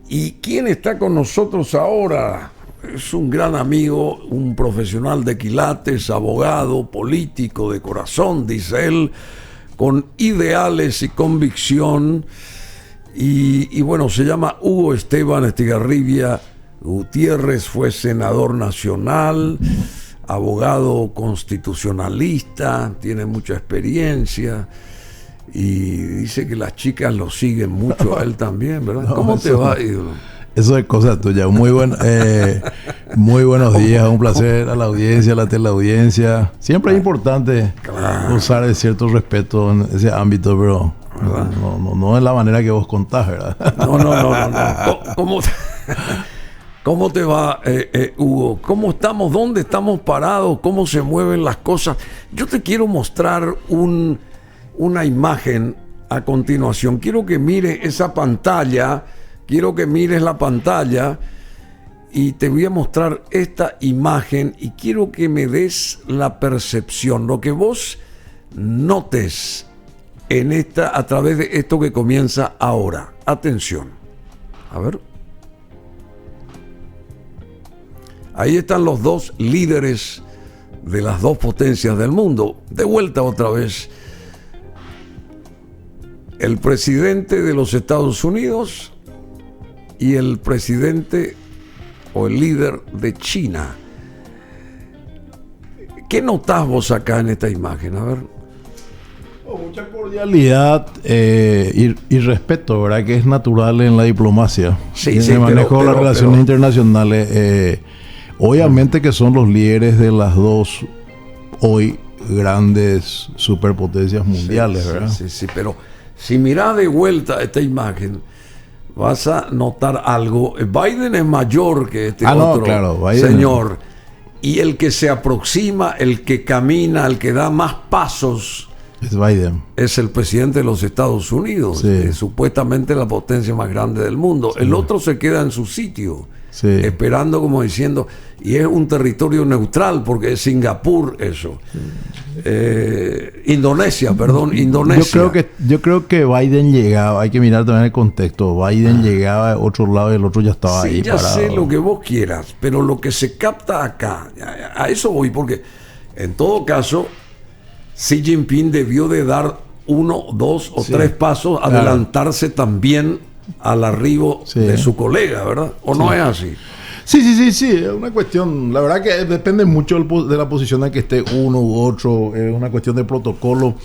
¿Y quién está con nosotros ahora? Es un gran amigo, un profesional de quilates, abogado, político de corazón, dice él, con ideales y convicción. Y bueno, se llama Hugo Esteban Estigarribia Gutiérrez, fue senador nacional, abogado constitucionalista, tiene mucha experiencia. Y dice que las chicas lo siguen mucho a él también, ¿verdad? No, ¿Cómo te va, ídolo? Eso es cosa tuya. Muy buenos días, un placer a la audiencia, a la teleaudiencia. Siempre es importante usar cierto respeto en ese ámbito, pero no es la manera que vos contás, ¿verdad? No. ¿Cómo te va, Hugo? ¿Cómo estamos? ¿Dónde estamos parados? ¿Cómo se mueven las cosas? Yo te quiero mostrar una imagen a continuación. Quiero que mires esa pantalla, quiero que mires la pantalla y te voy a mostrar esta imagen y quiero que me des la percepción, lo que vos notes en a través de esto que comienza ahora. Atención. A ver. Ahí están los dos líderes de las dos potencias del mundo. De vuelta otra vez. El presidente de los Estados Unidos y el presidente o el líder de China. ¿Qué notás vos acá en esta imagen? A ver. Mucha cordialidad y respeto, ¿verdad? Que es natural en la diplomacia. Sí, en el manejo de las relaciones internacionales. Obviamente que son los líderes de las dos hoy grandes superpotencias mundiales, ¿verdad? Sí, pero si mirás de vuelta esta imagen, vas a notar algo. Biden es mayor que este otro señor. Y el que se aproxima, el que camina, el que da más pasos, es Biden. Es el presidente de los Estados Unidos, supuestamente la potencia más grande del mundo. Sí. El otro se queda en su sitio, esperando, como diciendo, y es un territorio neutral porque es Singapur eso. Indonesia. Yo creo que Biden llegaba, hay que mirar también el contexto. Biden llegaba a otro lado y el otro ya estaba ahí ya parado. sé lo que vos quieras, pero lo que se capta acá, a eso voy, porque en todo caso Xi Jinping debió de dar 1, 2 o 3 pasos, adelantarse también al arribo de su colega, ¿verdad? ¿O no es así? Sí, es una cuestión, la verdad que depende mucho de la posición en que esté uno u otro, es una cuestión de protocolo.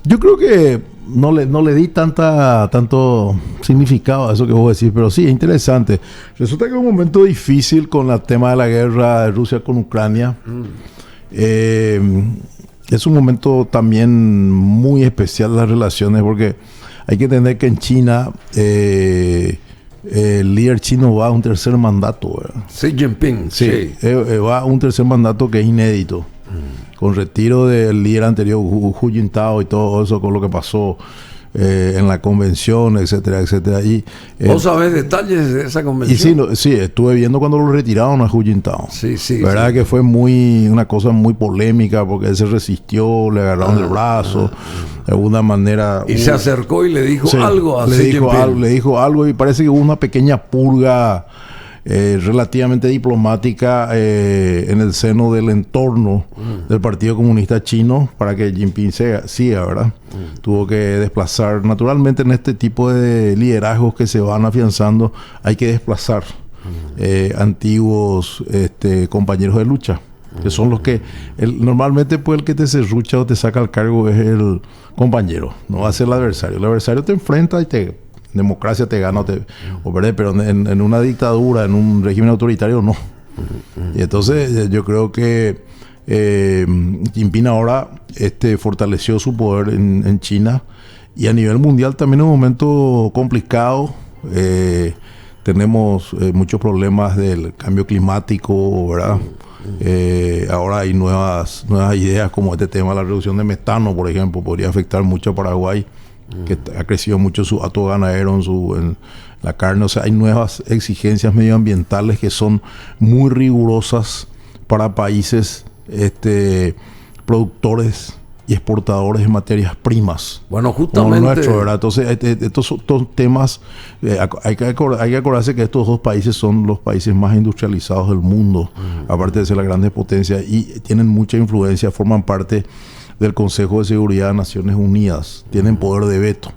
Yo creo que no le di tanto significado a eso que vos decís, pero sí, es interesante. Resulta que es un momento difícil con el tema de la guerra de Rusia con Ucrania. Es un momento también muy especial de las relaciones porque hay que entender que en China el líder chino va a un tercer mandato, ¿verdad? Xi Jinping, va a un tercer mandato que es inédito. Con retiro del líder anterior, Hu Jintao, y todo eso con lo que pasó en la convención, etcétera. Y, ¿vos sabés detalles de esa convención? Y sí, estuve viendo cuando lo retiraron a Hu Jintao. Verdad que fue una cosa muy polémica porque él se resistió, le agarraron el brazo, de alguna manera. Y se acercó y le dijo algo a Xi Jinping. Le dijo algo y parece que hubo una pequeña purga relativamente diplomática en el seno del entorno del Partido Comunista Chino para que Jinping siga, ¿verdad? Tuvo que desplazar, naturalmente en este tipo de liderazgos que se van afianzando hay que desplazar antiguos compañeros de lucha, que son los que normalmente pues el que te serrucha o te saca al cargo es el compañero, no va a ser el adversario te enfrenta y democracia te gana o pierde, pero en una dictadura, en un régimen autoritario, no. Y entonces yo creo que Jinping ahora fortaleció su poder en China y a nivel mundial también es un momento complicado. Tenemos muchos problemas del cambio climático, ¿verdad? Ahora hay nuevas ideas como este tema de la reducción de metano, por ejemplo, podría afectar mucho a Paraguay, que ha crecido mucho su hato ganadero en la carne. O sea, hay nuevas exigencias medioambientales que son muy rigurosas para países productores y exportadores de materias primas. Bueno, Como justamente. el nuestro, ¿verdad? Entonces, estos son temas, hay que acordarse que estos dos países son los países más industrializados del mundo, aparte de ser las grandes potencias, y tienen mucha influencia, forman parte del Consejo de Seguridad de Naciones Unidas, tienen poder de veto.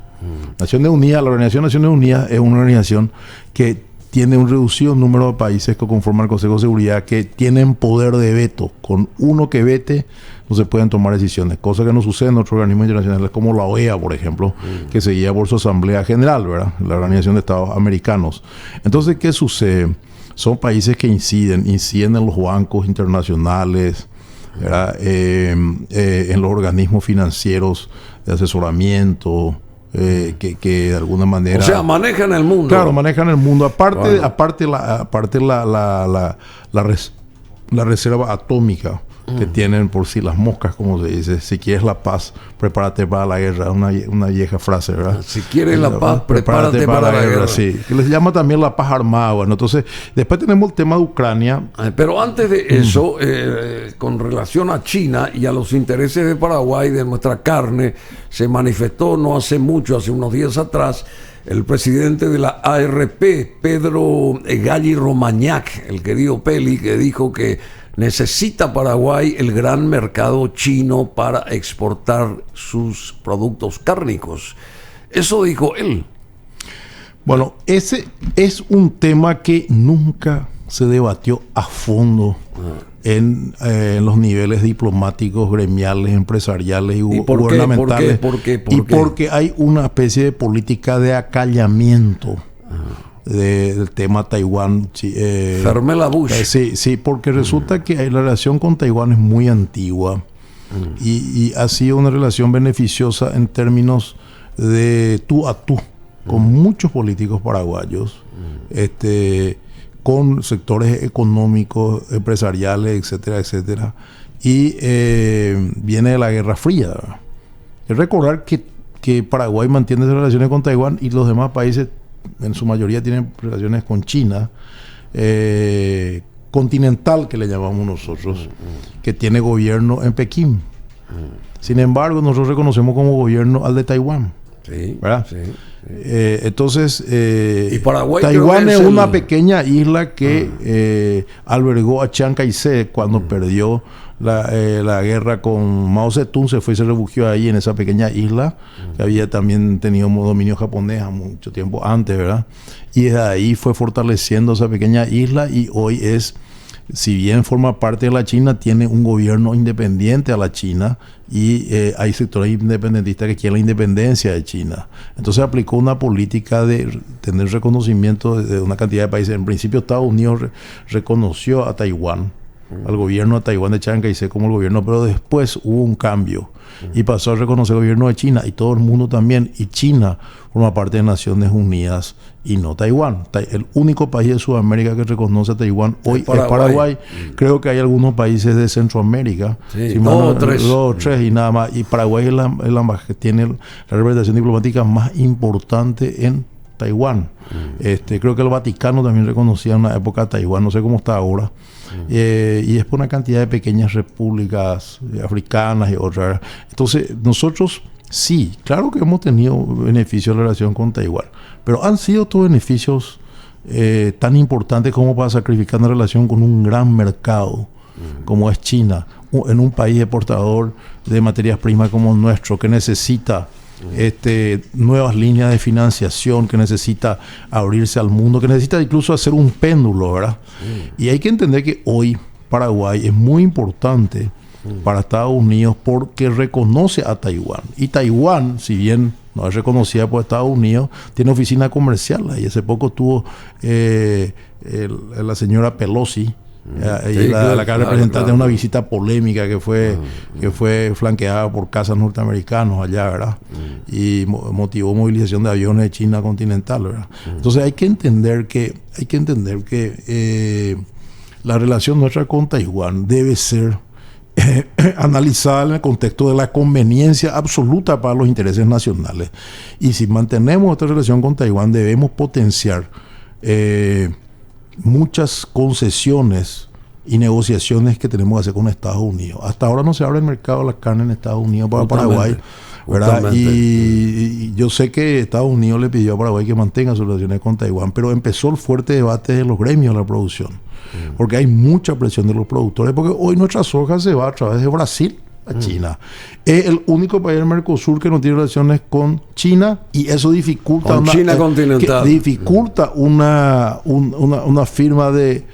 Naciones Unidas, la Organización de Naciones Unidas es una organización que tiene un reducido número de países que conforman el Consejo de Seguridad que tienen poder de veto. Con uno que vete no se pueden tomar decisiones, cosa que no sucede en otros organismos internacionales como la OEA, por ejemplo, que se guía por su Asamblea General, ¿verdad? La Organización de Estados Americanos. Entonces, ¿qué sucede? Son países que inciden en los bancos internacionales, ¿verdad? En los organismos financieros de asesoramiento, que de alguna manera... O sea, manejan el mundo. Claro, manejan el mundo. Aparte, Bueno. la reserva atómica que tienen por sí las moscas, como se dice. Si quieres la paz, prepárate para la guerra. Una vieja frase, ¿verdad? Si quieres la paz, prepárate para la guerra. Sí, que les llama también la paz armada. Bueno, entonces, después tenemos el tema de Ucrania. Pero antes de eso, con relación a China y a los intereses de Paraguay, de nuestra carne, se manifestó no hace mucho, hace unos días atrás, el presidente de la ARP, Pedro Galli Romañac, el querido Peli, que dijo que necesita Paraguay el gran mercado chino para exportar sus productos cárnicos. Eso dijo él. Bueno, ese es un tema que nunca se debatió a fondo en los niveles diplomáticos, gremiales, empresariales y gubernamentales. ¿Por qué? Porque hay una especie de política de acallamiento del tema Taiwán. Fermela Bush. Sí, porque resulta que la relación con Taiwán es muy antigua y ha sido una relación beneficiosa en términos de tú a tú con muchos políticos paraguayos, con sectores económicos, empresariales, etcétera, etcétera. Y viene de la Guerra Fría, ¿verdad? Es recordar que Paraguay mantiene esas relaciones con Taiwán y los demás países en su mayoría tienen relaciones con China, continental que le llamamos nosotros, que tiene gobierno en Pekín. Sin embargo, nosotros reconocemos como gobierno al de Taiwán. Sí, ¿verdad? Sí. Entonces, y Paraguay Taiwán es una pequeña isla que albergó a Chiang Kai-shek cuando perdió la guerra con Mao Zedong, se fue y se refugió ahí en esa pequeña isla que había también tenido dominio japonés mucho tiempo antes, ¿verdad? Y desde ahí fue fortaleciendo esa pequeña isla y hoy si bien forma parte de la China, tiene un gobierno independiente a la China y hay sectores independentistas que quieren la independencia de China. Entonces aplicó una política de tener reconocimiento de una cantidad de países. En principio Estados Unidos reconoció a Taiwán, al gobierno de Taiwán de Chiang Kai-shek como el gobierno, pero después hubo un cambio y pasó a reconocer el gobierno de China y todo el mundo también, y China forma parte de Naciones Unidas y no Taiwán. El único país de Sudamérica que reconoce a Taiwán hoy es Paraguay. Creo que hay algunos países de Centroamérica, dos o tres y nada más, y Paraguay es que tiene la representación diplomática más importante en Taiwán. Creo que el Vaticano también reconocía en una época a Taiwán, no sé cómo está ahora. Y es por una cantidad de pequeñas repúblicas africanas y otras. Entonces, nosotros sí, claro que hemos tenido beneficios en relación con Taiwán, pero han sido estos beneficios tan importantes como para sacrificar una relación con un gran mercado como es China, en un país exportador de materias primas como el nuestro, que necesita nuevas líneas de financiación, que necesita abrirse al mundo, que necesita incluso hacer un péndulo, ¿verdad? Y hay que entender que hoy Paraguay es muy importante para Estados Unidos porque reconoce a Taiwán. Y Taiwán, si bien no es reconocida por Estados Unidos, tiene oficina comercial. Y hace poco tuvo la señora Pelosi, la representante de una visita polémica que fue flanqueada por cazas norteamericanos allá, ¿verdad? Y motivó movilización de aviones de China continental, ¿verdad? Entonces hay que entender que la relación nuestra con Taiwán debe ser analizada en el contexto de la conveniencia absoluta para los intereses nacionales. Y si mantenemos esta relación con Taiwán, debemos potenciar muchas concesiones y negociaciones que tenemos que hacer con Estados Unidos. Hasta ahora no se abre el mercado de la carne en Estados Unidos para Paraguay, ¿verdad? Y yo sé que Estados Unidos le pidió a Paraguay que mantenga sus relaciones con Taiwán, pero empezó el fuerte debate de los gremios de la producción, porque hay mucha presión de los productores, porque hoy nuestra soja se va a través de Brasil a China. Es el único país del Mercosur que no tiene relaciones con China, y eso dificulta China continental. Dificulta una firma de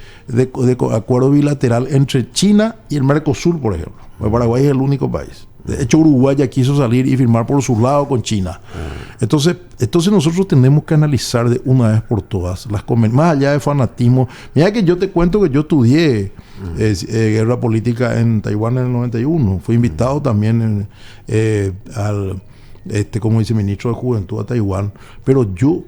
acuerdo bilateral entre China y el Mercosur, por ejemplo. Paraguay es el único país. De hecho, Uruguay ya quiso salir y firmar por su lado con China. Entonces nosotros tenemos que analizar de una vez por todas más allá de fanatismo. Mira que yo te cuento que yo estudié guerra política en Taiwán en el 91. Fui invitado también como viceministro de Juventud a Taiwán. Pero yo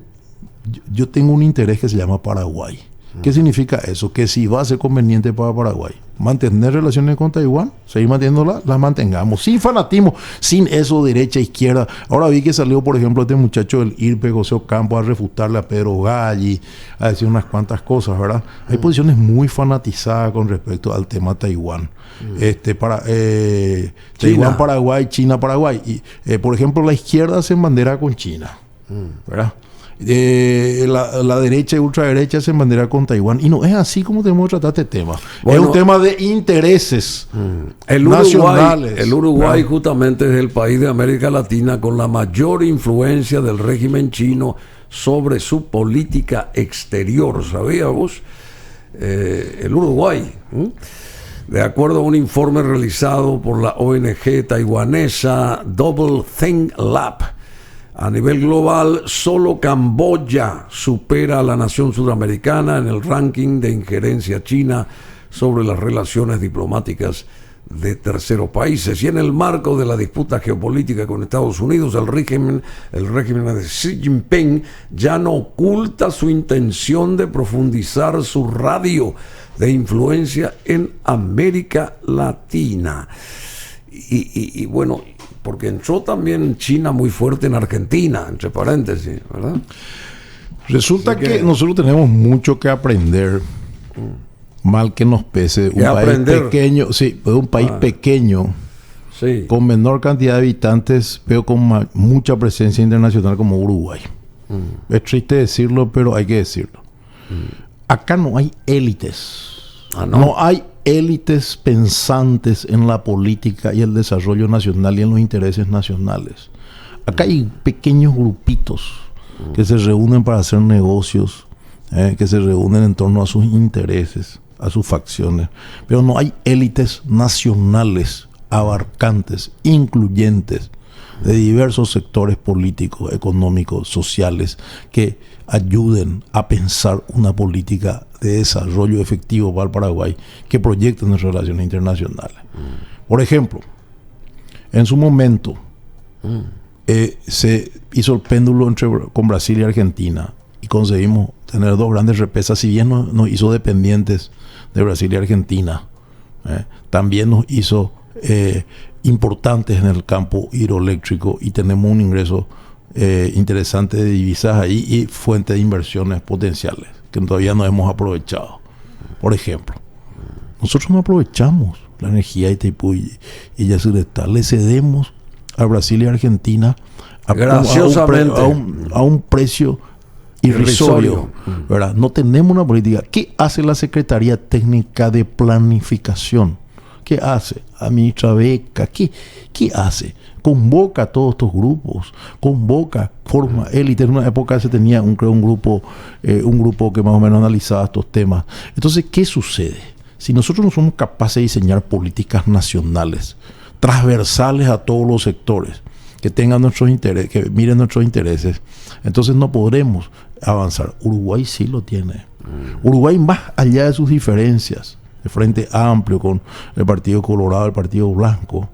tengo un interés que se llama Paraguay. ¿Qué significa eso? Que si va a ser conveniente para Paraguay mantener relaciones con Taiwán, seguir manteniéndolas, las mantengamos, sin fanatismo, sin eso derecha, izquierda. Ahora vi que salió, por ejemplo, este muchacho del IRPE, José Ocampo, a refutarle a Pedro Galli, a decir unas cuantas cosas, ¿verdad? Hay posiciones muy fanatizadas con respecto al tema Taiwán. Taiwán, Paraguay, China, Paraguay. Y, por ejemplo, la izquierda se embandera con China, ¿verdad? La derecha y ultraderecha se embandera con Taiwán, y no es así como tenemos que tratar este tema. Bueno, es un tema de intereses nacionales. El Uruguay justamente es el país de América Latina con la mayor influencia del régimen chino sobre su política exterior. ¿Sabías vos? El Uruguay, de acuerdo a un informe realizado por la ONG taiwanesa Double Think Lab, a nivel global, solo Camboya supera a la nación sudamericana en el ranking de injerencia china sobre las relaciones diplomáticas de terceros países. Y en el marco de la disputa geopolítica con Estados Unidos, el régimen de Xi Jinping ya no oculta su intención de profundizar su radio de influencia en América Latina. Y bueno, porque entró también China muy fuerte en Argentina, entre paréntesis, ¿verdad? Resulta que nosotros tenemos mucho que aprender, mal que nos pese. Un país pequeño, un país pequeño, con menor cantidad de habitantes, pero con mucha presencia internacional como Uruguay. Es triste decirlo, pero hay que decirlo. Acá no hay élites. No hay élites pensantes en la política y el desarrollo nacional y en los intereses nacionales. Acá hay pequeños grupitos que se reúnen para hacer negocios, que se reúnen en torno a sus intereses, a sus facciones, pero no hay élites nacionales abarcantes, incluyentes, de diversos sectores políticos, económicos, sociales, que ayuden a pensar una política de desarrollo efectivo para el Paraguay, que proyecten las relaciones internacionales. Por ejemplo, en su momento se hizo el péndulo con Brasil y Argentina, y conseguimos tener dos grandes represas. Si bien nos hizo dependientes de Brasil y Argentina, también nos hizo importantes en el campo hidroeléctrico, y tenemos un ingreso interesante de divisas ahí y fuente de inversiones potenciales que todavía no hemos aprovechado. Por ejemplo, nosotros no aprovechamos la energía de Itaipú y Yacyretá, le cedemos a Brasil y Argentina a un precio irrisorio, ¿verdad? No tenemos una política. ¿Qué hace la Secretaría Técnica de Planificación? ¿Qué hace? Administra beca. ¿Qué hace? Convoca a todos estos grupos, forma élite. En una época se tenía un grupo que más o menos analizaba estos temas. Entonces, ¿qué sucede? Si nosotros no somos capaces de diseñar políticas nacionales, transversales a todos los sectores, que tengan nuestros intereses, que miren nuestros intereses, entonces no podremos avanzar. Uruguay sí lo tiene. Uruguay, más allá de sus diferencias, el Frente Amplio con el Partido Colorado, el Partido Blanco,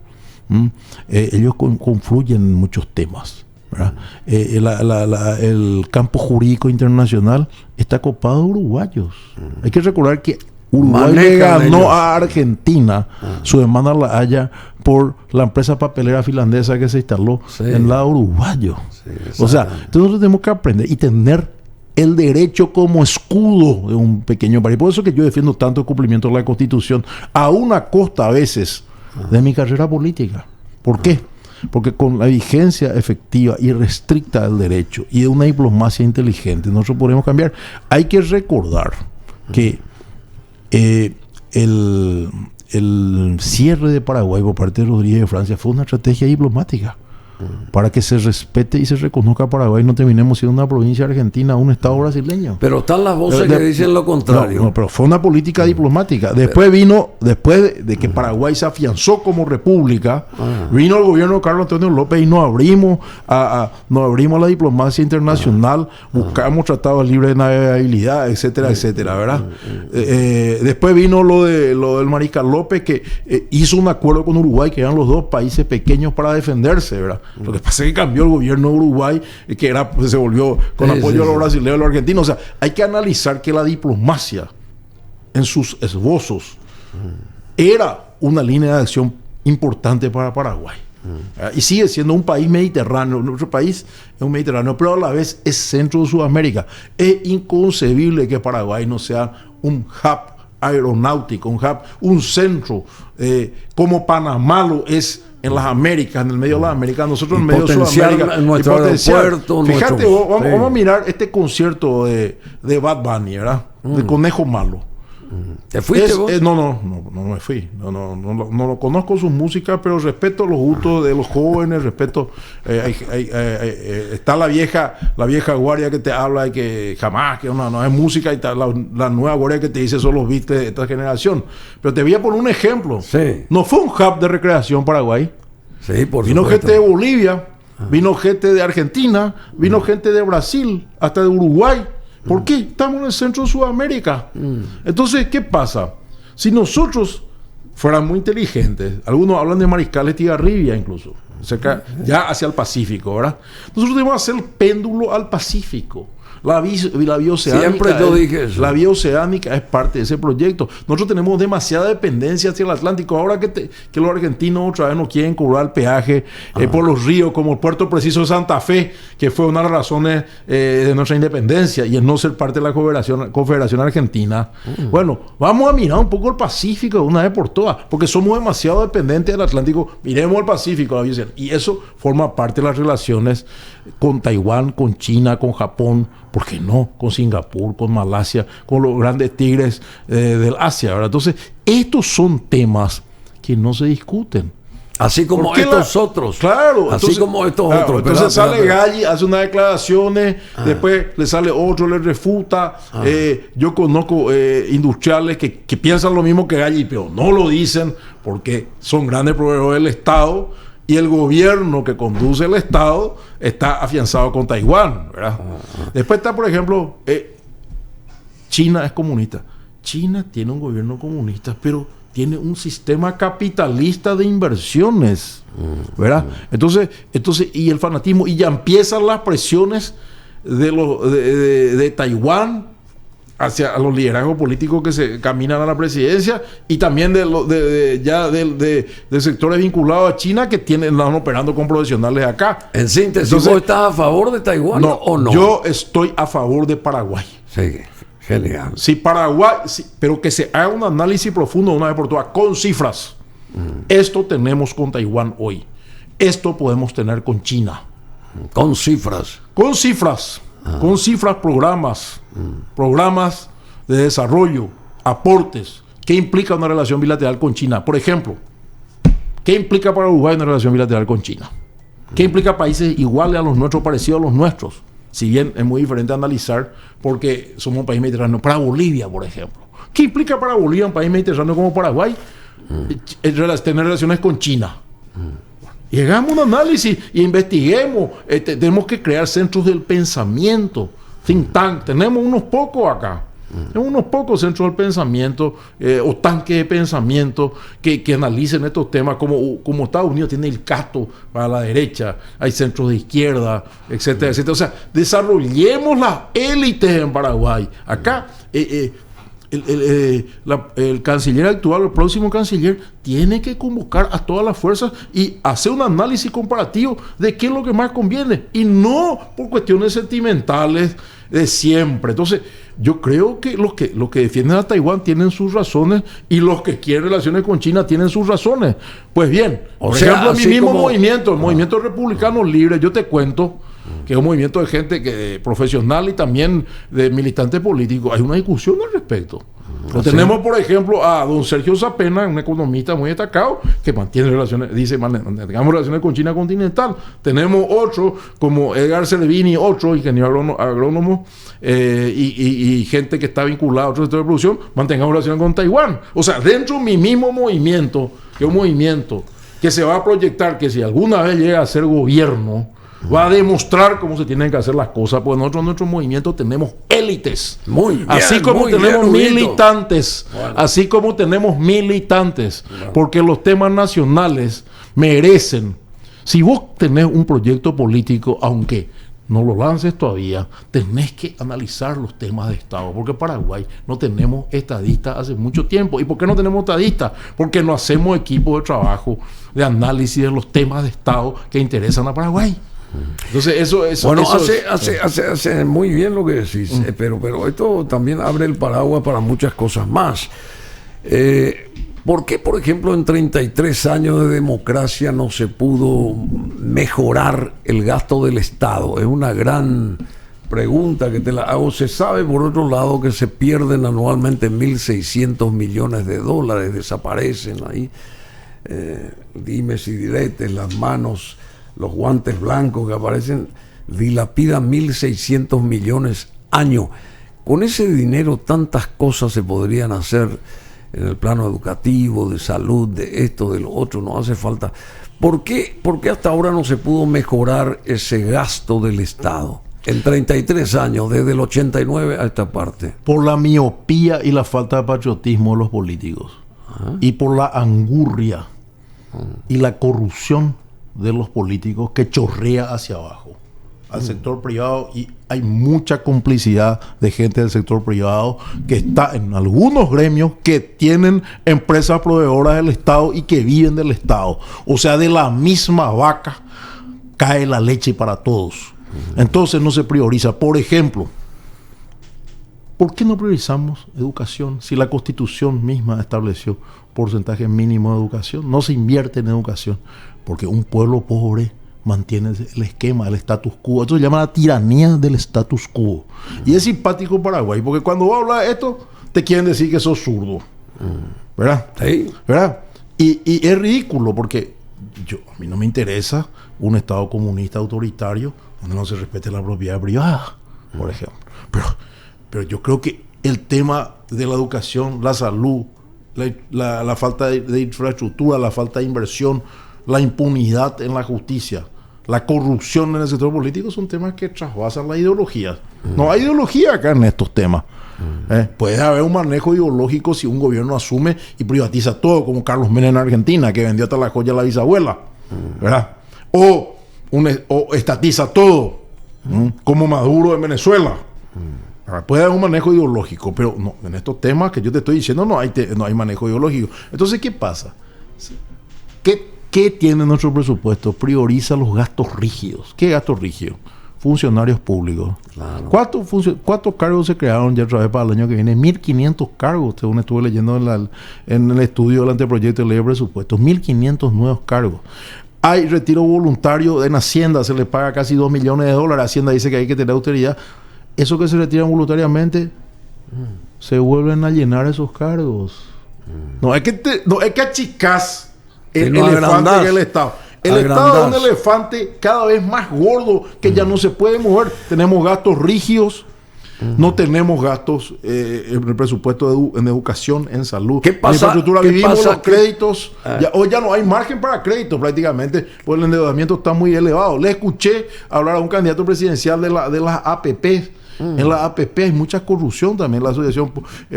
ellos confluyen en muchos temas, ¿verdad? El campo jurídico internacional está copado de uruguayos. Hay que recordar que Uruguay le ganó a Argentina su demanda a La Haya por la empresa papelera finlandesa que se instaló en el lado uruguayo. O sea, entonces nosotros tenemos que aprender y tener el derecho como escudo de un pequeño país. Por eso que yo defiendo tanto el cumplimiento de la Constitución, aún a costa a veces de mi carrera política. ¿Por qué? Porque con la vigencia efectiva y restricta del derecho y de una diplomacia inteligente, nosotros podemos cambiar. Hay que recordar que el cierre de Paraguay por parte de Rodríguez de Francia fue una estrategia diplomática para que se respete y se reconozca a Paraguay y no terminemos siendo una provincia argentina o un estado brasileño. Pero están las voces que dicen lo contrario. No, pero fue una política diplomática. Después después de que Paraguay se afianzó como república, vino el gobierno de Carlos Antonio López y nos abrimos a la diplomacia internacional, buscamos tratados libres de navegabilidad, etcétera, etcétera, ¿verdad? Después vino lo del Mariscal López, que hizo un acuerdo con Uruguay, que eran los dos países pequeños para defenderse, ¿verdad? Lo que pasa es que cambió el gobierno de Uruguay, que se volvió con apoyo a los brasileños y los argentinos. O sea, hay que analizar que la diplomacia, en sus esbozos, era una línea de acción importante para Paraguay. Y sigue siendo un país mediterráneo. Nuestro país es un mediterráneo, pero a la vez es centro de Sudamérica. Es inconcebible que Paraguay no sea un hub aeronáutico, un centro, como Panamá lo es en las Américas, en el medio de las Américas, nosotros en medio de Sudamérica. Nuestro aeropuerto. Fíjate, vamos a mirar este concierto de Bad Bunny, ¿verdad? De Conejo Malo. ¿Te fuiste vos? No me fui. No lo conozco su música, pero respeto los gustos de los jóvenes, respeto. Está la vieja guardia que te habla de que jamás, que no es música, y está la nueva guardia que te dice son los beats de esta generación. Pero te voy a poner un ejemplo. Sí. No fue un hub de recreación Paraguay. Sí, por vino supuesto. gente de Bolivia, vino gente de Argentina, vino gente de Brasil, hasta de Uruguay. ¿Por qué? Estamos en el centro de Sudamérica. Entonces, ¿qué pasa? Si nosotros fuéramos inteligentes, algunos hablan de Mariscal Estigarribia incluso, ya hacia el Pacífico, ¿verdad? Nosotros debemos hacer el péndulo al Pacífico. La vía oceánica. Siempre yo dije eso. La vía oceánica es parte de ese proyecto. Nosotros tenemos demasiada dependencia hacia el Atlántico. Ahora que los argentinos otra vez no quieren cobrar el peaje por los ríos, como el puerto preciso de Santa Fe, que fue una de las razones de nuestra independencia y el no ser parte de la Confederación Argentina. Bueno, vamos a mirar un poco el Pacífico de una vez por todas, porque somos demasiado dependientes del Atlántico. Miremos el Pacífico, la vía oceánica. Y eso forma parte de las relaciones con Taiwán, con China, con Japón, ¿por qué no? Con Singapur, con Malasia, con los grandes tigres del Asia, ¿verdad? Entonces, estos son temas que no se discuten. Así como estos otros. Claro. Así como estos otros. Entonces sale Galli, hace unas declaraciones, después le sale otro, le refuta. Yo conozco industriales que piensan lo mismo que Galli, pero no lo dicen porque son grandes proveedores del Estado. Y el gobierno que conduce el Estado está afianzado con Taiwán, ¿verdad? Después está, por ejemplo, China es comunista. China tiene un gobierno comunista, pero tiene un sistema capitalista de inversiones, ¿verdad? Entonces, y el fanatismo, y ya empiezan las presiones de Taiwán hacia los liderazgos políticos que se caminan a la presidencia, y también de sectores vinculados a China que están operando con profesionales acá. En síntesis, ¿vos estás a favor de Taiwán o no? Yo estoy a favor de Paraguay. Sí, genial. Sí, Paraguay, sí, pero que se haga un análisis profundo de una vez por todas, con cifras. Esto tenemos con Taiwán hoy. Esto podemos tener con China. Con cifras. Con cifras. Con cifras, programas de desarrollo, aportes. ¿Qué implica una relación bilateral con China? Por ejemplo, ¿qué implica para Uruguay una relación bilateral con China? ¿Qué implica países iguales a los nuestros, parecidos a los nuestros? Si bien es muy diferente analizar porque somos un país mediterráneo. Para Bolivia, por ejemplo. ¿Qué implica para Bolivia, un país mediterráneo como Paraguay, tener relaciones con China? Llegamos a un análisis y investiguemos. Tenemos que crear centros del pensamiento, think tank. Tenemos unos pocos acá. Tenemos unos pocos centros del pensamiento o tanques de pensamiento que analicen estos temas, como Estados Unidos tiene el Cato para la derecha, hay centros de izquierda, etcétera, etcétera. O sea, desarrollemos las élites en Paraguay. Acá el canciller actual, el próximo canciller, tiene que convocar a todas las fuerzas y hacer un análisis comparativo de qué es lo que más conviene, y no por cuestiones sentimentales de siempre. Entonces, yo creo que los que defienden a Taiwán tienen sus razones, y los que quieren relaciones con China tienen sus razones. Pues bien, por ejemplo, mi mismo movimiento, el Movimiento Republicano Libre, yo te cuento que es un movimiento de gente profesional y también de militantes políticos. Hay una discusión al respecto. Tenemos, por ejemplo, a don Sergio Zapena, un economista muy destacado, que mantiene relaciones, dice, tengamos relaciones con China continental. Tenemos otros, como Edgar Cervini, otro ingeniero agrónomo, y gente que está vinculada a otro sector de producción, mantengamos relaciones con Taiwán. O sea, dentro de mi mismo movimiento, que es un movimiento que se va a proyectar, que si alguna vez llega a ser gobierno, va a demostrar cómo se tienen que hacer las cosas, porque nosotros en nuestro movimiento tenemos élites. Así como tenemos militantes. Bueno. Así como tenemos militantes. Bueno. Porque los temas nacionales merecen. Si vos tenés un proyecto político, aunque no lo lances todavía, tenés que analizar los temas de Estado. Porque en Paraguay no tenemos estadistas hace mucho tiempo. ¿Y por qué no tenemos estadistas? Porque no hacemos equipos de trabajo de análisis de los temas de Estado que interesan a Paraguay. Entonces eso bueno, eso hace muy bien lo que decís, pero esto también abre el paraguas para muchas cosas más. ¿Por qué, por ejemplo, en 33 años de democracia no se pudo mejorar el gasto del Estado? Es una gran pregunta que te la hago. Se sabe, por otro lado, que se pierden anualmente 1.600 millones de dólares, desaparecen ahí, dimes y diretes, las manos, los guantes blancos que aparecen, dilapidan 1.600 millones año. Con ese dinero tantas cosas se podrían hacer en el plano educativo, de salud, de esto, de lo otro, no hace falta. ¿Por qué hasta ahora no se pudo mejorar ese gasto del Estado? En 33 años, desde el 89 a esta parte. Por la miopía y la falta de patriotismo de los políticos. Y por la angurria y la corrupción de los políticos que chorrea hacia abajo al sector privado, y hay mucha complicidad de gente del sector privado que está en algunos gremios que tienen empresas proveedoras del Estado y que viven del Estado. O sea, de la misma vaca cae la leche para todos. Entonces no se prioriza. Por ejemplo, ¿por qué no priorizamos educación si la Constitución misma estableció porcentaje mínimo de educación? No se invierte en educación porque un pueblo pobre mantiene el esquema, el status quo. Esto se llama la tiranía del status quo. Y es simpático Paraguay, porque cuando vos hablas de esto, te quieren decir que sos zurdo. ¿Verdad? Sí. ¿Verdad? Y es ridículo, porque a mí no me interesa un Estado comunista autoritario donde no se respete la propiedad privada, por ejemplo. Pero yo creo que el tema de la educación, la salud, la falta de infraestructura, la falta de inversión, la impunidad en la justicia, la corrupción en el sector político son temas que trasvasan la ideología. No hay ideología acá en estos temas. Puede haber un manejo ideológico si un gobierno asume y privatiza todo, como Carlos Menem en Argentina, que vendió hasta la joya a la bisabuela, ¿verdad? O estatiza todo, como Maduro en Venezuela. Puede haber un manejo ideológico, pero no, en estos temas que yo te estoy diciendo no hay manejo ideológico. Entonces, ¿qué pasa? ¿Qué tiene nuestro presupuesto? Prioriza los gastos rígidos. ¿Qué gastos rígidos? Funcionarios públicos. Claro. ¿Cuántos cargos se crearon ya otra vez para el año que viene? 1.500 cargos, según estuve leyendo en el estudio del anteproyecto de ley de presupuestos. 1.500 nuevos cargos. Hay retiro voluntario en Hacienda, se le paga casi 2 millones de dólares. Hacienda dice que hay que tener austeridad. Eso que se retiran voluntariamente, se vuelven a llenar esos cargos. No es que achicás el elefante en el Estado. El Estado es un elefante cada vez más gordo que ya no se puede mover. Tenemos gastos rígidos, no tenemos gastos en el presupuesto en educación, en salud. ¿Qué pasa? En infraestructura vivimos los créditos. Ya no hay margen para créditos prácticamente, porque el endeudamiento está muy elevado. Le escuché hablar a un candidato presidencial de las APP. En la APP hay mucha corrupción también, la asociación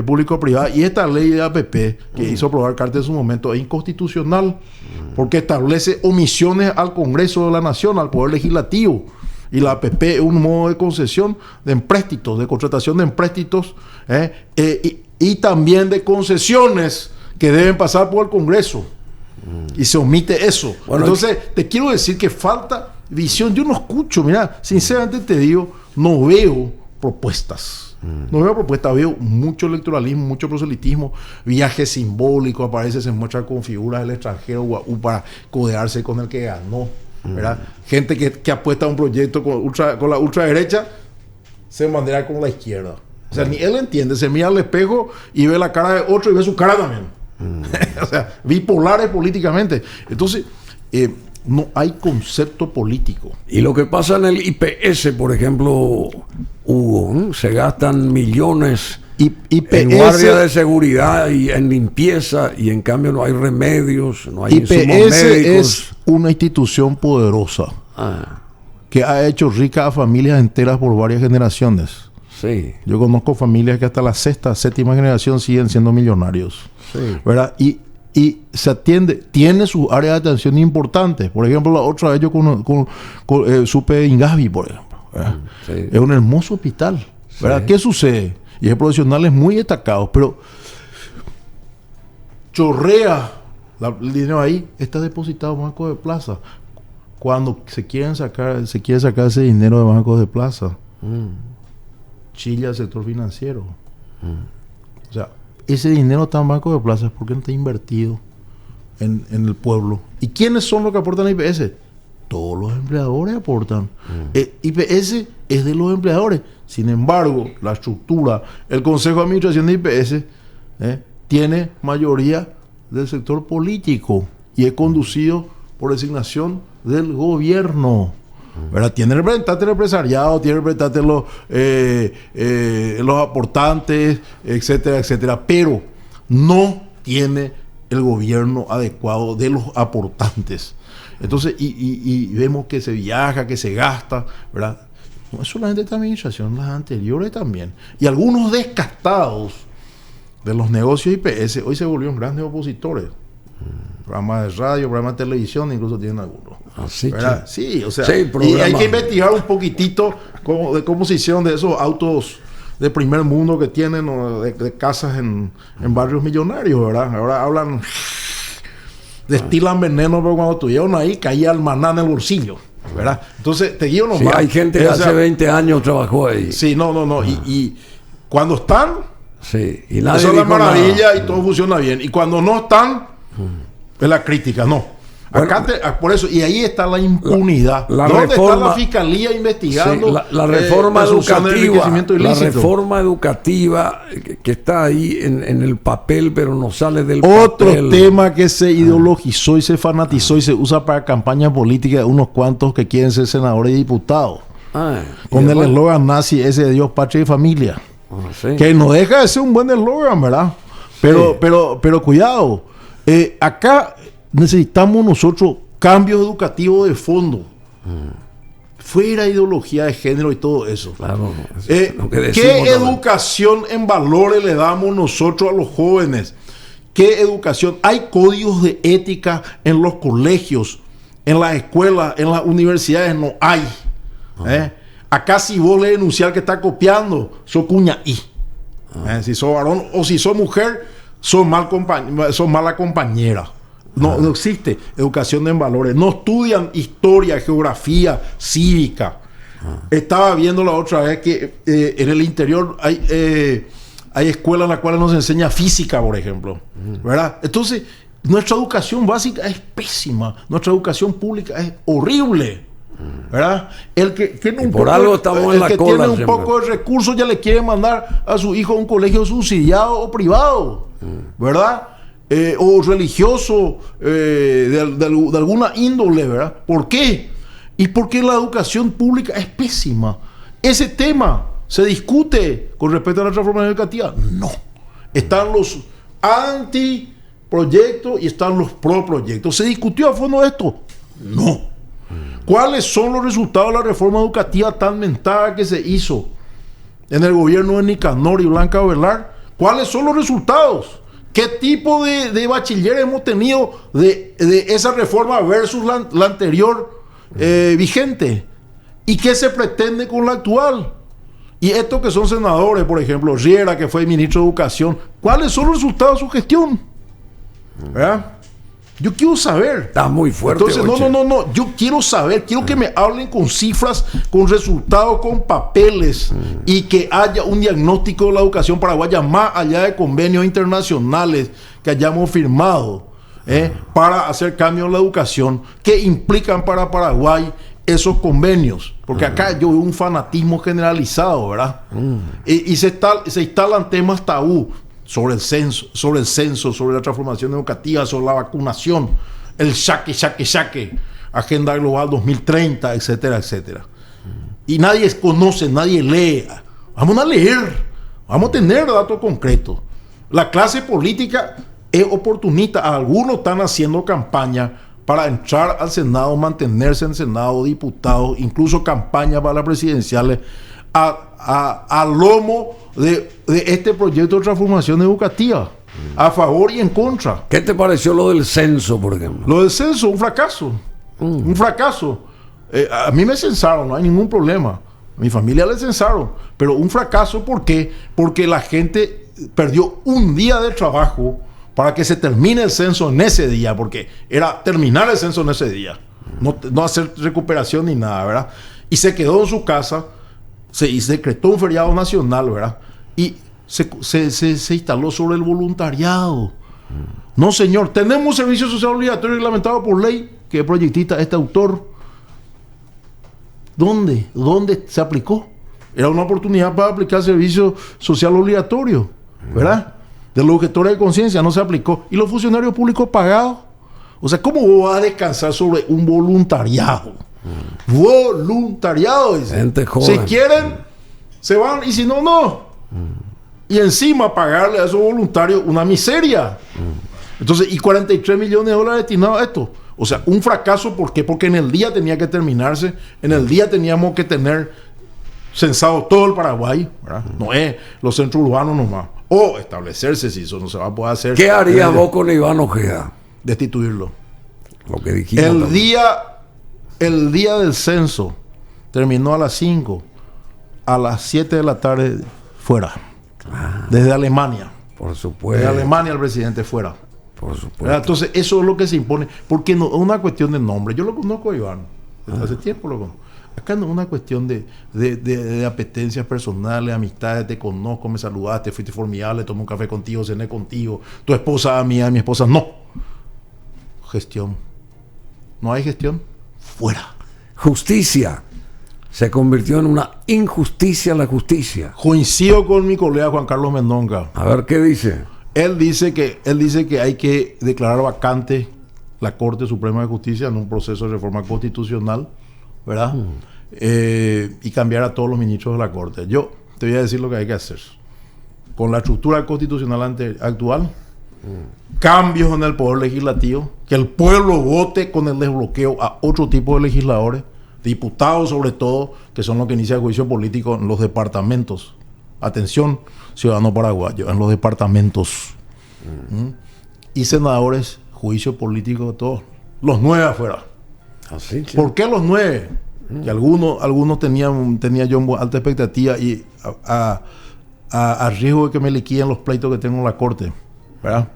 público-privada, y esta ley de APP que hizo aprobar Carter en su momento es inconstitucional porque establece omisiones al Congreso de la Nación, al Poder Legislativo, y la APP es un modo de concesión de empréstitos, de contratación de empréstitos, y también de concesiones que deben pasar por el Congreso. Y se omite eso. Bueno, entonces, te quiero decir que falta visión. Yo no escucho, mira, sinceramente te digo, no veo propuestas. No veo propuestas, veo mucho electoralismo, mucho proselitismo, viajes simbólicos, aparece, se muestra con figuras del extranjero para codearse con el que ganó, ¿verdad? Gente que apuesta a un proyecto con la ultraderecha, se bandera con la izquierda. O sea, ni él entiende, se mira al espejo y ve la cara de otro y ve su cara también. O sea, bipolares políticamente. Entonces, no hay concepto político. Y lo que pasa en el IPS, por ejemplo, Hugo, se gastan millones IPS, en guardia de seguridad y en limpieza, y en cambio no hay remedios, no hay insumos médicos. Es una institución poderosa que ha hecho rica a familias enteras por varias generaciones. Sí. Yo conozco familias que hasta la sexta, séptima generación siguen siendo millonarios. Sí. ¿Verdad? Y se atiende, tiene sus áreas de atención importantes. Por ejemplo, la otra vez yo supe de Ingavi, por ejemplo. Sí. Es un hermoso hospital. ¿Verdad? Sí. ¿Qué sucede? Y hay profesionales muy destacados, pero chorrea el dinero ahí, está depositado en bancos de plaza. Cuando se quiere sacar ese dinero de bancos de plaza, chilla el sector financiero. O sea, ese dinero está en bancos de plaza porque no está invertido en el pueblo. ¿Y quiénes son los que aportan a IPS? Todos los empleadores aportan. IPS es de los empleadores. Sin embargo, la estructura, el Consejo de Administración de IPS tiene mayoría del sector político y es conducido por designación del gobierno. ¿Verdad? Tiene representantes del empresariado, tiene representantes los aportantes, etcétera, etcétera, pero no tiene el gobierno adecuado de los aportantes. Entonces, y vemos que se viaja, que se gasta, ¿verdad? No es solamente esta administración, las anteriores también. Y algunos descastados de los negocios IPS hoy se volvieron grandes opositores. Programas de radio, programas de televisión, incluso tienen algunos. Así sí, o sea, sí, y hay que investigar un poquitito de cómo se hicieron de esos autos de primer mundo que tienen, o de casas en barrios millonarios, ¿verdad? Ahora hablan, destilan veneno, pero cuando estuvieron ahí caía el maná en el bolsillo, ¿verdad? Entonces, te guío nomás. Sí, hay gente que hace 20 años trabajó ahí. Sí, no. Y cuando están, sí, y nadie eso es la maravilla y todo funciona bien. Y cuando no están, es la crítica, no. Bueno, acá por eso, y ahí está la impunidad. ¿Dónde está la fiscalía investigando? Sí, la reforma educativa. La reforma educativa que está ahí en el papel, pero no sale del Otro papel. tema que se ideologizó y se fanatizó y se usa para campaña política de unos cuantos que quieren ser senadores y diputados. Con el eslogan nazi ese de Dios, patria y familia. Sí. Que no deja de ser un buen eslogan, ¿verdad? Pero cuidado. Acá necesitamos nosotros cambios educativos de fondo. Fuera ideología de género y todo eso. Claro, ¿qué educación en valores le damos nosotros a los jóvenes? ¿Qué educación? Hay códigos de ética en los colegios, en las escuelas, en las universidades. No hay. Acá si vos le denunciar que está copiando, sos cuña y. Si sos varón o si sos mujer, sos mala compañera. No existe educación en valores. No estudian historia, geografía, cívica. Estaba viendo la otra vez que en el interior hay escuelas en las cuales nos enseña física, por ejemplo. ¿Verdad? Entonces, nuestra educación básica es pésima. Nuestra educación pública es horrible. ¿Verdad? El que tiene un poco de recursos ya le quiere mandar a su hijo a un colegio subsidiado o privado. ¿Verdad? O religioso de alguna índole, ¿verdad? ¿Por qué? Y porque la educación pública es pésima. Ese tema se discute con respecto a la reforma educativa. No. Están los antiproyectos y están los proproyectos. ¿Se discutió a fondo esto? No. ¿Cuáles son los resultados de la reforma educativa tan mentada que se hizo en el gobierno de Nicanor y Blanca Ovelar? ¿Cuáles son los resultados? ¿Qué tipo de bachiller hemos tenido de esa reforma versus la anterior vigente? ¿Y qué se pretende con la actual? Y estos que son senadores, por ejemplo, Riera, que fue ministro de Educación, ¿cuáles son los resultados de su gestión? ¿Verdad? Yo quiero saber. Está muy fuerte. Entonces, no. Yo quiero saber, quiero que me hablen con cifras, con resultados, con papeles y que haya un diagnóstico de la educación paraguaya más allá de convenios internacionales que hayamos firmado para hacer cambios en la educación que implican para Paraguay esos convenios. Porque acá yo veo un fanatismo generalizado, ¿verdad? Y se instalan temas tabú. Sobre el censo, sobre la transformación educativa, sobre la vacunación, el saque, Agenda Global 2030, etcétera, etcétera. Y nadie conoce, nadie lee. Vamos a leer, vamos a tener datos concretos. La clase política es oportunista. Algunos están haciendo campaña para entrar al Senado, mantenerse en el Senado, diputados, incluso campaña para las presidenciales, al lomo de este proyecto de transformación educativa, a favor y en contra. ¿Qué te pareció lo del censo, por ejemplo? Lo del censo, un fracaso. Un fracaso. A mí me censaron, no hay ningún problema. A mi familia le censaron. Pero un fracaso, ¿por qué? Porque la gente perdió un día de trabajo para que se termine el censo en ese día, porque era terminar el censo en ese día. No hacer recuperación ni nada, ¿verdad? Y se quedó en su casa. Se decretó un feriado nacional, ¿verdad? Y se instaló sobre el voluntariado. No, señor, tenemos un servicio social obligatorio reglamentado por ley que proyectista este autor. ¿Dónde se aplicó? Era una oportunidad para aplicar servicio social obligatorio, ¿verdad? De los objetores de conciencia no se aplicó. ¿Y los funcionarios públicos pagados? O sea, ¿cómo va a descansar sobre un voluntariado? Voluntariado, dice. Gente joven. Si quieren, se van, y si no, no. Y encima pagarle a esos voluntarios una miseria. Entonces, y 43 millones de dólares destinados a esto. O sea, un fracaso, ¿por qué? Porque en el día tenía que terminarse, en el día teníamos que tener censado todo el Paraguay, ¿verdad? No es los centros urbanos nomás. O establecerse, si eso no se va a poder hacer. ¿Qué harías vos con Iván Ojeda? Destituirlo. Lo que dijimos. El día del censo terminó a las 5, a las 7 de la tarde fuera. Desde Alemania. Por supuesto. Desde Alemania el presidente fuera. Por supuesto. Entonces eso es lo que se impone. Porque no es una cuestión de nombre. Yo lo conozco a Iván. Desde hace tiempo lo conozco. Acá no es una cuestión de apetencias personales, amistades, te conozco, me saludaste, fuiste formidable, tomé un café contigo, cené contigo, tu esposa a mi esposa, no. Gestión. No hay gestión. Fuera. Justicia. Se convirtió en una injusticia la justicia. Coincido con mi colega Juan Carlos Mendonca. A ver, ¿qué dice? Él dice que hay que declarar vacante la Corte Suprema de Justicia en un proceso de reforma constitucional, ¿verdad? Y cambiar a todos los ministros de la Corte. Yo te voy a decir lo que hay que hacer. Con la estructura constitucional actual, cambios en el poder legislativo, que el pueblo vote con el desbloqueo a otro tipo de legisladores, diputados sobre todo, que son los que inician el juicio político en los departamentos. Atención, ciudadano paraguayo, en los departamentos. Y senadores, juicio político, todos. Los 9 afuera. Así, sí. ¿Por qué los 9? Que algunos tenía yo alta expectativa y a riesgo de que me liquiden los pleitos que tengo en la Corte, ¿verdad?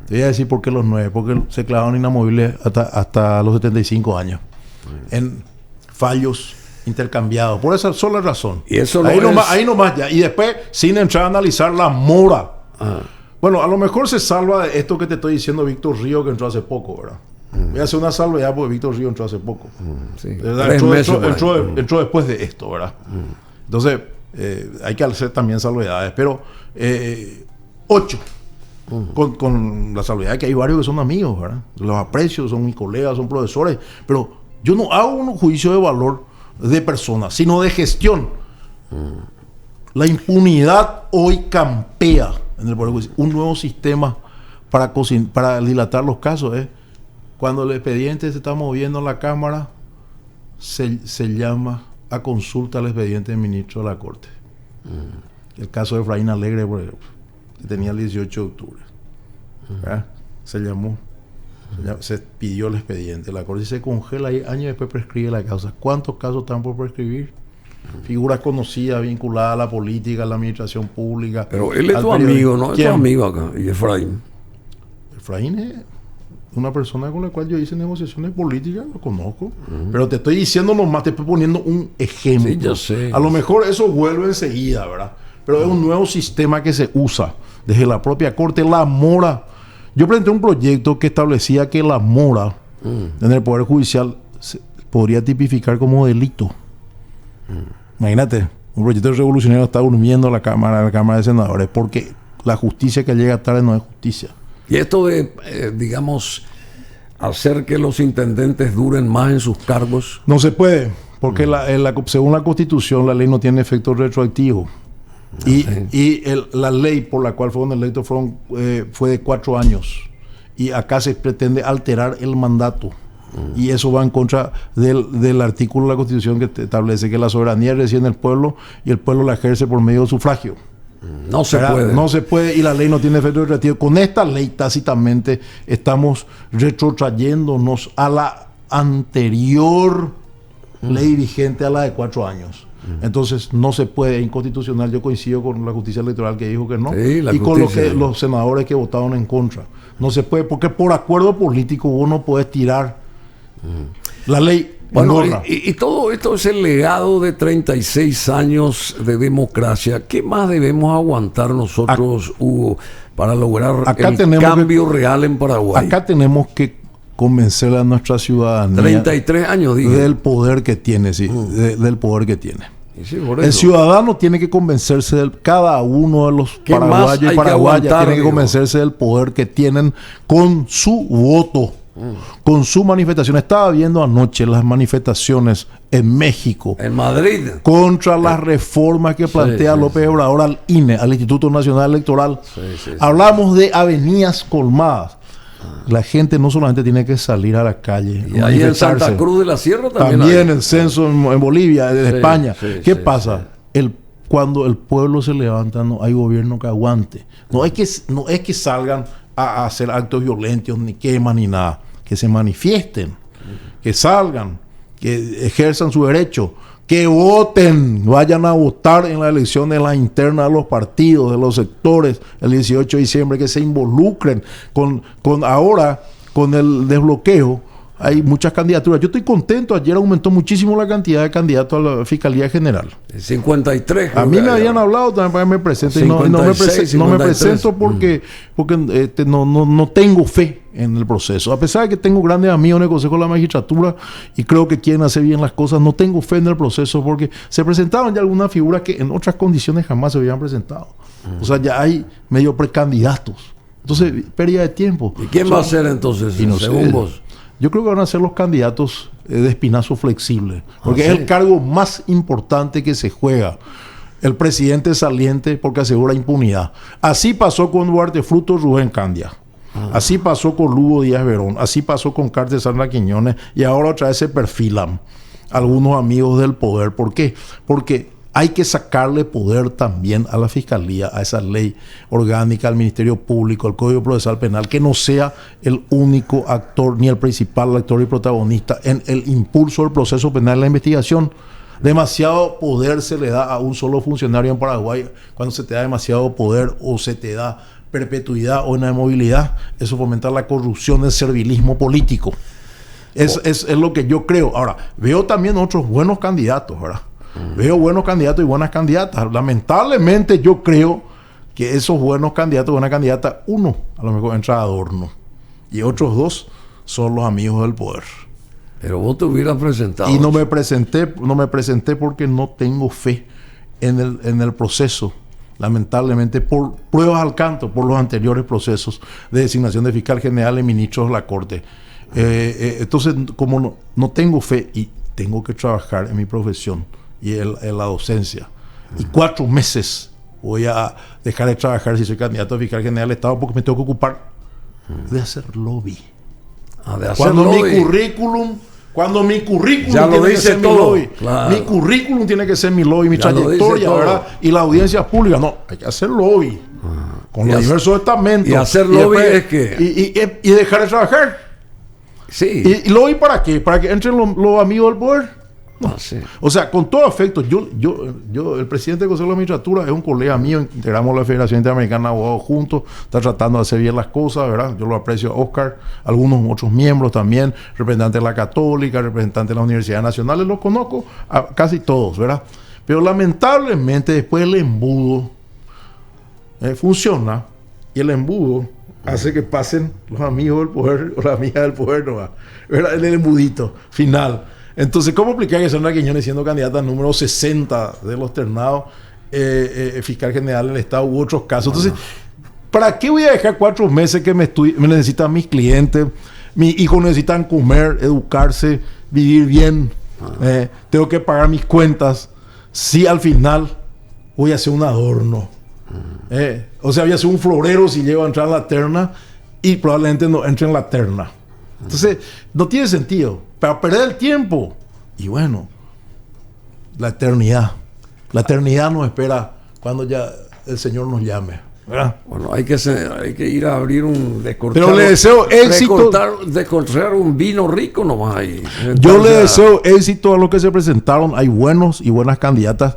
Te voy a decir por qué los 9. Porque se clavaron inamovibles hasta los 75 años. En fallos intercambiados. Por esa sola razón. Y eso ahí nomás ya. Y después, sin entrar a analizar la mora. Bueno, a lo mejor se salva de esto que te estoy diciendo Víctor Río, que entró hace poco, ¿verdad? Voy a hacer una salvedad porque Víctor Río entró hace poco. Sí. Entró después de esto, ¿verdad? Entonces, hay que hacer también salvedades. Pero 8. Con la salvedad que hay varios que son amigos, ¿verdad? Los aprecio, son mis colegas, son profesores. Pero yo no hago un juicio de valor de personas, sino de gestión. La impunidad hoy campea en el Poder Judicial. Un nuevo sistema para dilatar los casos. Cuando el expediente se está moviendo en la Cámara, se llama a consulta al expediente del ministro de la Corte. El caso de Efraín Alegre, por ejemplo, que tenía el 18 de octubre. Se llamó. Se pidió el expediente. La Corte se congela y años después prescribe la causa. ¿Cuántos casos están por prescribir? figuras conocidas, vinculadas a la política, a la administración pública. Pero él es tu amigo, ¿no? Es tu amigo acá, y Efraín. Efraín es una persona con la cual yo hice negociaciones políticas, lo conozco. Pero te estoy diciendo nomás, te estoy poniendo un ejemplo. Sí, yo sé. A lo mejor eso vuelve enseguida, ¿verdad? Pero es un nuevo sistema que se usa desde la propia Corte. La mora. Yo presenté un proyecto que establecía que la mora en el Poder Judicial se podría tipificar como delito. Imagínate, un proyecto revolucionario está durmiendo la Cámara de Senadores porque la justicia que llega tarde no es justicia. Y esto de, digamos, hacer que los intendentes duren más en sus cargos. No se puede, porque según la Constitución la ley no tiene efecto retroactivo. La ley por la cual fueron electos fue de 4 años. Y acá se pretende alterar el mandato. Y eso va en contra del artículo de la Constitución que establece que la soberanía reside en el pueblo y el pueblo la ejerce por medio de sufragio. No se puede. No se puede y la ley no tiene efecto retroactivo. Con esta ley tácitamente estamos retrotrayéndonos a la anterior ley vigente, a la de 4 años. Entonces no se puede, es inconstitucional. Yo coincido con la justicia electoral que dijo que no, sí, y con los senadores que votaron en contra. No se puede, porque por acuerdo político vos no podés tirar la ley. Bueno, y todo esto es el legado de 36 años de democracia. ¿Qué más debemos aguantar nosotros, Hugo, para lograr el cambio real en Paraguay? Acá tenemos que convencer a nuestra ciudadanía 33 años, dije, del poder que tiene, sí, del poder que tiene. Sí, el ciudadano tiene que convencerse cada uno de los paraguayos y paraguayas tiene que convencerse del poder que tienen con su voto, con su manifestación. Estaba viendo anoche las manifestaciones en México, en Madrid, contra las reformas que plantea López Obrador al INE, al Instituto Nacional Electoral. Hablamos de avenidas colmadas. La gente no solamente tiene que salir a la calle. Y ahí en Santa Cruz de la Sierra también el censo en Bolivia, en España. ¿Qué pasa? Cuando el pueblo se levanta, no hay gobierno que aguante. No es que salgan a hacer actos violentos, ni queman, ni nada. Que se manifiesten, que salgan, que ejerzan su derecho, que voten, vayan a votar en las elecciones, las internas de los partidos, de los sectores, el 18 de diciembre, que se involucren ahora con el desbloqueo. Hay muchas candidaturas. Yo estoy contento. Ayer aumentó muchísimo la cantidad de candidatos a la Fiscalía General. 53. A mí me habían hablado también para que me presente. 56, no me presento porque no tengo fe en el proceso. A pesar de que tengo grandes amigos en el Consejo de la Magistratura y creo que quieren hacer bien las cosas, no tengo fe en el proceso porque se presentaron ya algunas figuras que en otras condiciones jamás se habían presentado. O sea, ya hay medio precandidatos. Entonces, pérdida de tiempo. ¿Y quién va a ser entonces, según vos? Yo creo que van a ser los candidatos de espinazo flexible, porque es el cargo más importante que se juega. El presidente saliente, porque asegura impunidad. Así pasó con Duarte Frutos, Rubén Candia. Así pasó con Lugo Díaz Verón. Así pasó con Carter Sandra Quiñones. Y ahora otra vez se perfilan algunos amigos del poder. ¿Por qué? Porque hay que sacarle poder también a la Fiscalía, a esa ley orgánica, al Ministerio Público, al Código Procesal Penal, que no sea el único actor, ni el principal actor y protagonista en el impulso del proceso penal y la investigación. Demasiado poder se le da a un solo funcionario en Paraguay. Cuando se te da demasiado poder o se te da perpetuidad o inamovilidad, eso fomenta la corrupción, el servilismo político. Es lo que yo creo. Ahora, veo también otros buenos candidatos, ¿verdad? Veo buenos candidatos y buenas candidatas. Lamentablemente yo creo que esos buenos candidatos y buenas candidatas, uno a lo mejor entra de adorno y otros 2 son los amigos del poder. Pero vos te hubieras presentado. Y no me presenté porque no tengo fe en el proceso. Lamentablemente, por pruebas al canto, por los anteriores procesos de designación de fiscal general y ministros de la Corte. Entonces, como no tengo fe y tengo que trabajar en mi profesión y en la docencia, y 4 meses voy a dejar de trabajar si soy candidato a fiscal general del Estado porque me tengo que ocupar de hacer lobby. Cuando mi currículum ya lo dice todo. Claro. Mi currículum tiene que ser mi lobby, mi trayectoria, ¿verdad? Y la audiencia pública. No, hay que hacer lobby. Con los diversos estamentos. Y hacer lobby es que... Y dejar de trabajar. Sí. ¿Y lobby para qué? ¿Para que entren los amigos del poder? No. Ah, sí. O sea, con todo afecto, el presidente del Consejo de la Magistratura es un colega mío, integramos la Federación Interamericana de Abogados juntos, está tratando de hacer bien las cosas, ¿verdad? Yo lo aprecio a Oscar, algunos otros miembros también, representantes de la Católica, representantes de las universidades nacionales, los conozco a casi todos, ¿verdad? Pero lamentablemente después el embudo funciona y el embudo hace que pasen los amigos del poder o las amigas del poder, ¿no? ¿Verdad? El embudito final. Entonces, ¿cómo explicar que Sandra Quiñones, siendo candidata número 60 de los ternados, fiscal general del Estado u otros casos? Entonces, ¿para qué voy a dejar 4 meses que me necesitan mis clientes? Mis hijos necesitan comer, educarse, vivir bien. Tengo que pagar mis cuentas. Si al final voy a hacer un adorno. O sea, voy a hacer un florero si llego a entrar en la terna y probablemente no entre en la terna. Entonces, no tiene sentido. Para perder el tiempo. Y bueno, la eternidad. La eternidad nos espera cuando ya el Señor nos llame, ¿verdad? Bueno, hay que ir a abrir un Pero le deseo éxito. Descorchar un vino rico nomás ahí. Yo le deseo éxito a los que se presentaron. Hay buenos y buenas candidatas.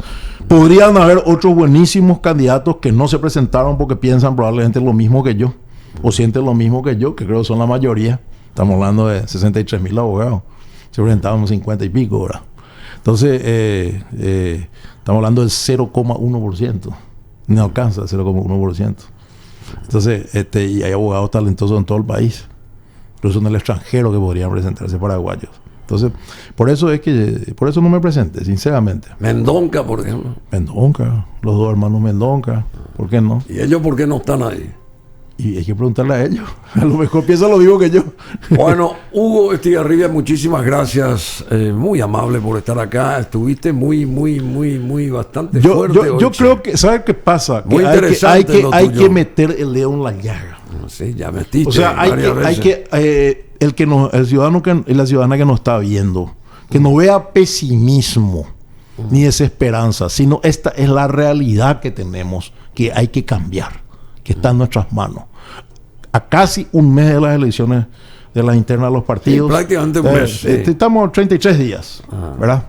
Podrían haber otros buenísimos candidatos que no se presentaron porque piensan probablemente lo mismo que yo. O sienten lo mismo que yo, que creo que son la mayoría. Estamos hablando de 63,000 abogados. Se presentaron 50 y pico ahora. Entonces, estamos hablando del 0,1%. No alcanza el 0,1%. Entonces, y hay abogados talentosos en todo el país. Incluso en el extranjero que podrían presentarse paraguayos. Entonces, por eso no me presenté, sinceramente. Mendonca, por ejemplo. Mendonca, los 2 hermanos Mendonca. ¿Por qué no? ¿Y ellos por qué no están ahí? Y hay que preguntarle a ellos. A lo mejor piensan lo mismo que yo. Bueno, Hugo Estigarribia, muchísimas gracias. Muy amable por estar acá. Estuviste muy bastante fuerte. Yo creo que, ¿sabes qué pasa? Muy Que interesante hay que meter el dedo en la llaga. Sí, ya metiste. O sea, el ciudadano y la ciudadana que nos está viendo, que no vea pesimismo ni desesperanza, sino esta es la realidad que tenemos, que hay que cambiar, que está en nuestras manos. A casi un mes de las elecciones de las internas de los partidos. Sí, prácticamente un mes. Sí. Estamos 33 días, ¿verdad?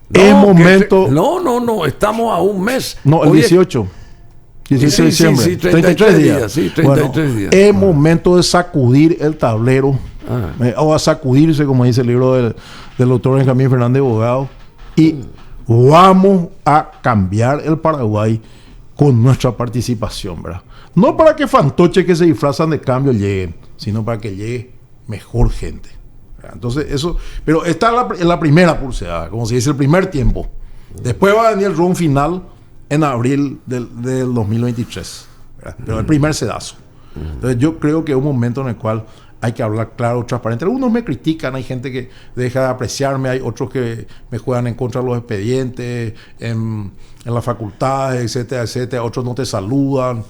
No, es momento... No, estamos a un mes. No, el 18 de diciembre. Sí, 33 días. Sí, 33 días. Es momento de sacudir el tablero, o a sacudirse, como dice el libro del doctor Benjamín Fernández Bogado, y vamos a cambiar el Paraguay con nuestra participación, ¿verdad? No para que fantoches que se disfrazan de cambio lleguen, sino para que llegue mejor gente, ¿verdad? Entonces, eso... Pero está en la primera pulseada, como se dice, el primer tiempo. Después va a venir el round final en abril del 2023, ¿verdad? Pero el primer sedazo. Entonces, yo creo que es un momento en el cual hay que hablar claro, transparente. Algunos me critican, hay gente que deja de apreciarme, hay otros que me juegan en contra de los expedientes, en las facultades, etcétera, etcétera. Otros no te saludan,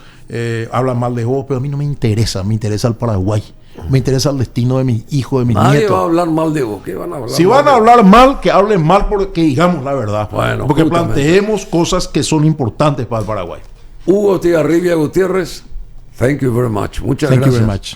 hablan mal de vos, pero a mí no me interesa el Paraguay. Me interesa el destino de mis hijos, de mis nietos. Nadie va a hablar mal de vos. ¿Qué van a hablar? Si van a hablar mal, que hablen mal porque digamos la verdad. Bueno, porque planteemos cosas que son importantes para el Paraguay. Hugo Estigarribia Gutiérrez, thank you very much. Muchas gracias. Thank you very much.